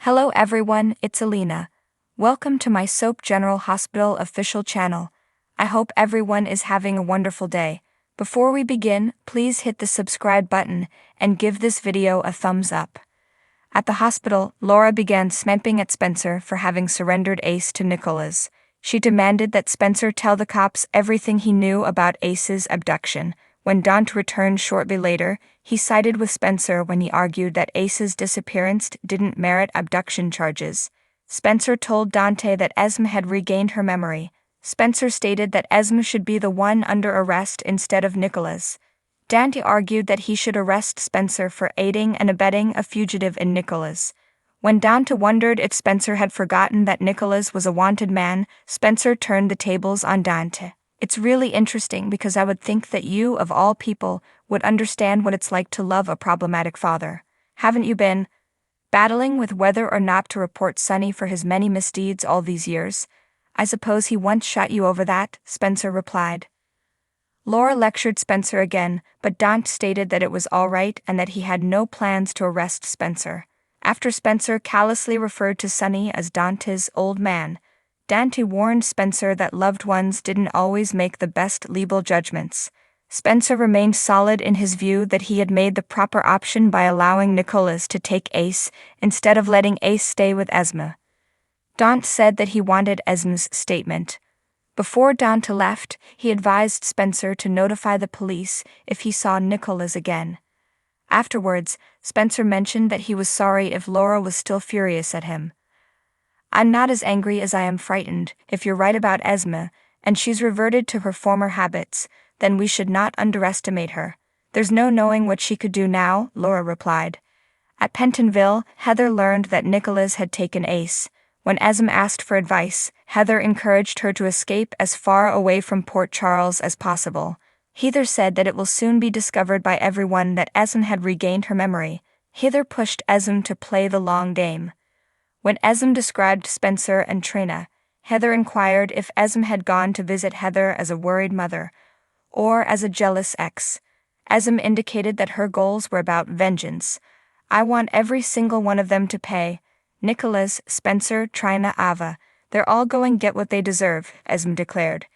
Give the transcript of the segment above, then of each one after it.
Hello everyone, it's Alina. Welcome to my Soap General Hospital official channel. I hope everyone is having a wonderful day. Before we begin, please hit the subscribe button and give this video a thumbs up. At the hospital, Laura began snapping at Spencer for having surrendered Ace to Nikolas. She demanded that Spencer tell the cops everything he knew about Ace's abduction. When Dante returned shortly later, he sided with Spencer when he argued that Ace's disappearance didn't merit abduction charges. Spencer told Dante that Esme had regained her memory. Spencer stated that Esme should be the one under arrest instead of Nikolas. Dante argued that he should arrest Spencer for aiding and abetting a fugitive in Nikolas. When Dante wondered if Spencer had forgotten that Nikolas was a wanted man, Spencer turned the tables on Dante. It's really interesting because I would think that you, of all people, would understand what it's like to love a problematic father. Haven't you been battling with whether or not to report Sonny for his many misdeeds all these years? I suppose he once shot you over that, Spencer replied. Laura lectured Spencer again, but Dante stated that it was all right and that he had no plans to arrest Spencer. After Spencer callously referred to Sonny as Dante's old man, Dante warned Spencer that loved ones didn't always make the best legal judgments. Spencer remained solid in his view that he had made the proper option by allowing Nikolas to take Ace instead of letting Ace stay with Esme. Dante said that he wanted Esme's statement. Before Dante left, he advised Spencer to notify the police if he saw Nikolas again. Afterwards, Spencer mentioned that he was sorry if Laura was still furious at him. I'm not as angry as I am frightened. If you're right about Esme, and she's reverted to her former habits, then we should not underestimate her. There's no knowing what she could do now, Laura replied. At Pentonville, Heather learned that Nikolas had taken Ace. When Esme asked for advice, Heather encouraged her to escape as far away from Port Charles as possible. Heather said that it will soon be discovered by everyone that Esme had regained her memory. Heather pushed Esme to play the long game. When Esme described Spencer and Trina, Heather inquired if Esme had gone to visit Heather as a worried mother, or as a jealous ex. Esme indicated that her goals were about vengeance. I want every single one of them to pay. Nikolas, Spencer, Trina, Ava, they're all going to get what they deserve, Esme declared.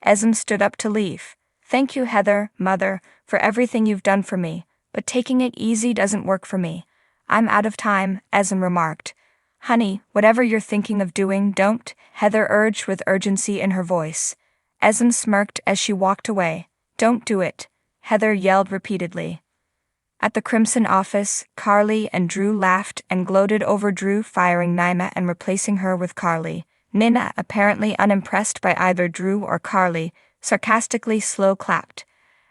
Esme stood up to leave. Thank you, Heather, mother, for everything you've done for me, but taking it easy doesn't work for me. I'm out of time, Esme remarked. Honey, whatever you're thinking of doing, don't, Heather urged with urgency in her voice. Esme smirked as she walked away. Don't do it, Heather yelled repeatedly. At the Crimson office, Carly and Drew laughed and gloated over Drew firing Nina and replacing her with Carly. Nina, apparently unimpressed by either Drew or Carly, sarcastically slow-clapped.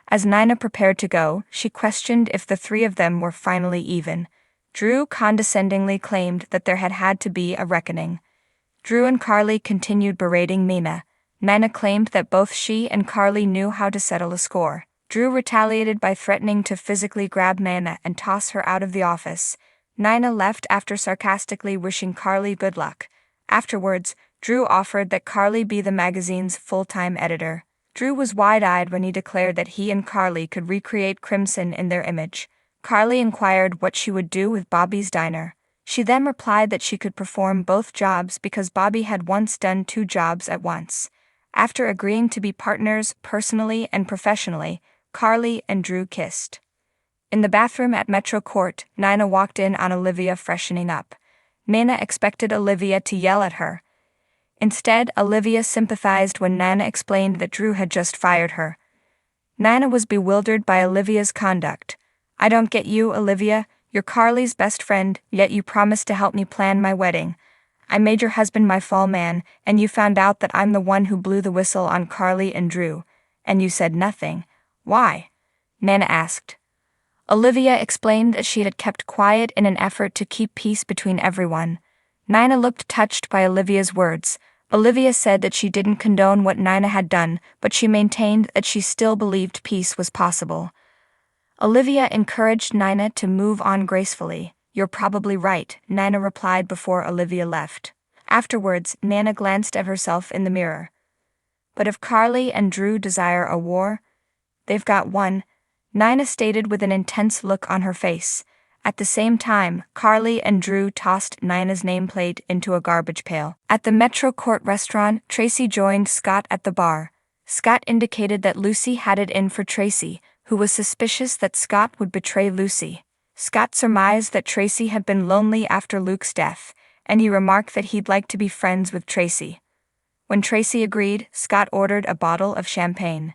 As Nina prepared to go, she questioned if the three of them were finally even. Drew condescendingly claimed that there had to be a reckoning. Drew and Carly continued berating Nina. Nina claimed that both she and Carly knew how to settle a score. Drew retaliated by threatening to physically grab Nina and toss her out of the office. Nina left after sarcastically wishing Carly good luck. Afterwards, Drew offered that Carly be the magazine's full-time editor. Drew was wide-eyed when he declared that he and Carly could recreate Crimson in their image. Carly inquired what she would do with Bobby's diner. She then replied that she could perform both jobs because Bobby had once done 2 jobs at once. After agreeing to be partners personally and professionally, Carly and Drew kissed. In the bathroom at Metro Court, Nina walked in on Olivia freshening up. Nina expected Olivia to yell at her. Instead, Olivia sympathized when Nina explained that Drew had just fired her. Nina was bewildered by Olivia's conduct. I don't get you, Olivia. You're Carly's best friend, yet you promised to help me plan my wedding. I made your husband my fall man, and you found out that I'm the one who blew the whistle on Carly and Drew. And you said nothing. Why? Nina asked. Olivia explained that she had kept quiet in an effort to keep peace between everyone. Nina looked touched by Olivia's words. Olivia said that she didn't condone what Nina had done, but she maintained that she still believed peace was possible. Olivia encouraged Nina to move on gracefully. You're probably right, Nina replied before Olivia left. Afterwards, Nina glanced at herself in the mirror. But if Carly and Drew desire a war, they've got one, Nina stated with an intense look on her face. At the same time, Carly and Drew tossed Nina's nameplate into a garbage pail. At the Metro Court restaurant, Tracy joined Scott at the bar. Scott indicated that Lucy had it in for Tracy, who was suspicious that Scott would betray Lucy. Scott surmised that Tracy had been lonely after Luke's death, and he remarked that he'd like to be friends with Tracy. When Tracy agreed, Scott ordered a bottle of champagne.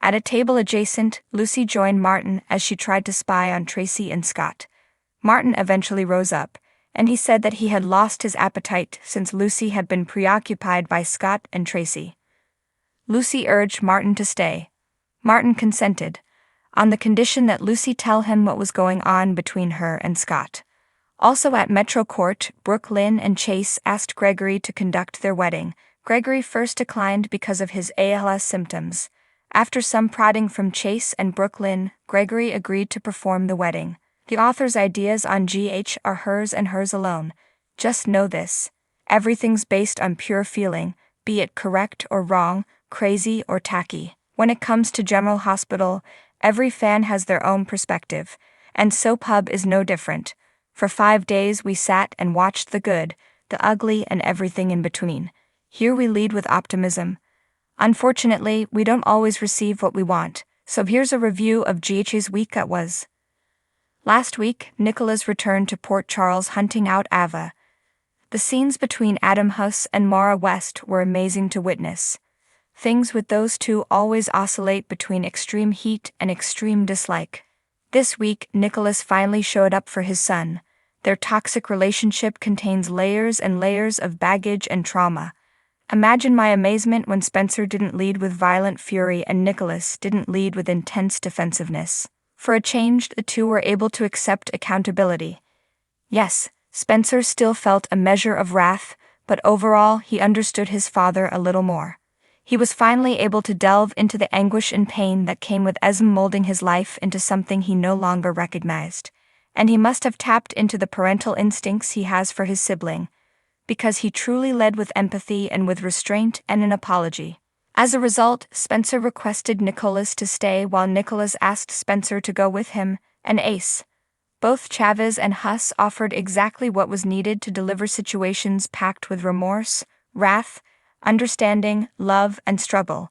At a table adjacent, Lucy joined Martin as she tried to spy on Tracy and Scott. Martin eventually rose up, and he said that he had lost his appetite since Lucy had been preoccupied by Scott and Tracy. Lucy urged Martin to stay. Martin consented, on the condition that Lucy tell him what was going on between her and Scott. Also at Metro Court, Brooke Lynn and Chase asked Gregory to conduct their wedding. Gregory first declined because of his ALS symptoms. After some prodding from Chase and Brooke Lynn, Gregory agreed to perform the wedding. The author's ideas on GH are hers and hers alone. Just know this: everything's based on pure feeling, be it correct or wrong, crazy or tacky. When it comes to General Hospital, every fan has their own perspective, and Soap Hub is no different. For 5 days we sat and watched the good, the ugly, and everything in between. Here we lead with optimism. Unfortunately, we don't always receive what we want, so here's a review of GH's week that was. Last week, Nikolas returned to Port Charles hunting out Ava. The scenes between Adam Huss and Maura West were amazing to witness. Things with those two always oscillate between extreme heat and extreme dislike. This week, Nikolas finally showed up for his son. Their toxic relationship contains layers and layers of baggage and trauma. Imagine my amazement when Spencer didn't lead with violent fury and Nikolas didn't lead with intense defensiveness. For a change, the two were able to accept accountability. Yes, Spencer still felt a measure of wrath, but overall he understood his father a little more. He was finally able to delve into the anguish and pain that came with Esme molding his life into something he no longer recognized. And he must have tapped into the parental instincts he has for his sibling, because he truly led with empathy and with restraint and an apology. As a result, Spencer requested Nikolas to stay while Nikolas asked Spencer to go with him, an ace. Both Chavez and Huss offered exactly what was needed to deliver situations packed with remorse, wrath, understanding, love, and struggle.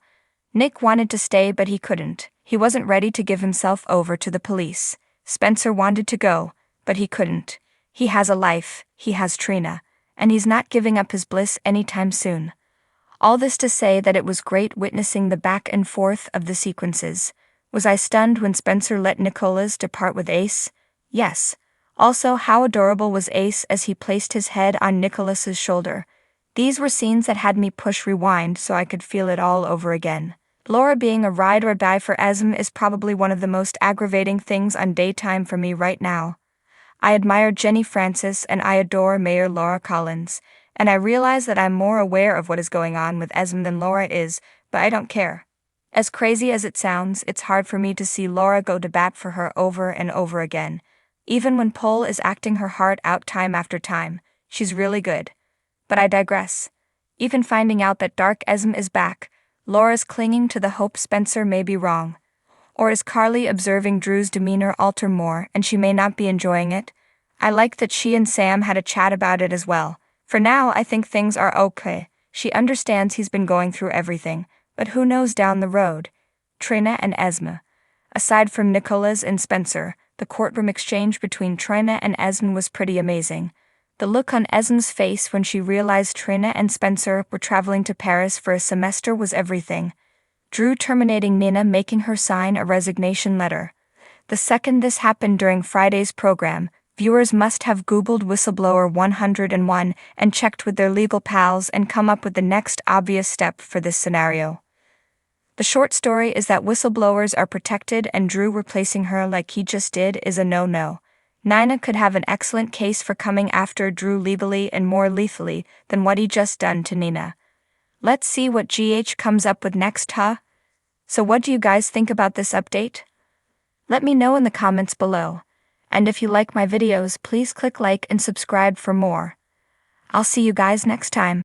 Nick wanted to stay but he couldn't. He wasn't ready to give himself over to the police. Spencer wanted to go, but he couldn't. He has a life, he has Trina, and he's not giving up his bliss anytime soon. All this to say that it was great witnessing the back and forth of the sequences. Was I stunned when Spencer let Nikolas depart with Ace? Yes. Also, how adorable was Ace as he placed his head on Nikolas's shoulder. These were scenes that had me push rewind so I could feel it all over again. Laura being a ride or die for Esme is probably one of the most aggravating things on daytime for me right now. I admire Jenny Francis and I adore Mayor Laura Collins, and I realize that I'm more aware of what is going on with Esme than Laura is, but I don't care. As crazy as it sounds, it's hard for me to see Laura go to bat for her over and over again. Even when Pole is acting her heart out time after time, she's really good. But I digress. Even finding out that Dark Esme is back, Laura's clinging to the hope Spencer may be wrong. Or is Carly observing Drew's demeanor alter more and she may not be enjoying it? I like that she and Sam had a chat about it as well. For now, I think things are okay. She understands he's been going through everything, but who knows down the road? Trina and Esme. Aside from Nikolas and Spencer, the courtroom exchange between Trina and Esme was pretty amazing. The look on Esme's face when she realized Trina and Spencer were traveling to Paris for a semester was everything. Drew terminating Nina making her sign a resignation letter. The second this happened during Friday's program, viewers must have Googled Whistleblower 101 and checked with their legal pals and come up with the next obvious step for this scenario. The short story is that whistleblowers are protected and Drew replacing her like he just did is a no-no. Nina could have an excellent case for coming after Drew legally and more lethally than what he just done to Nina. Let's see what GH comes up with next, huh? So what do you guys think about this update? Let me know in the comments below. And if you like my videos, please click like and subscribe for more. I'll see you guys next time.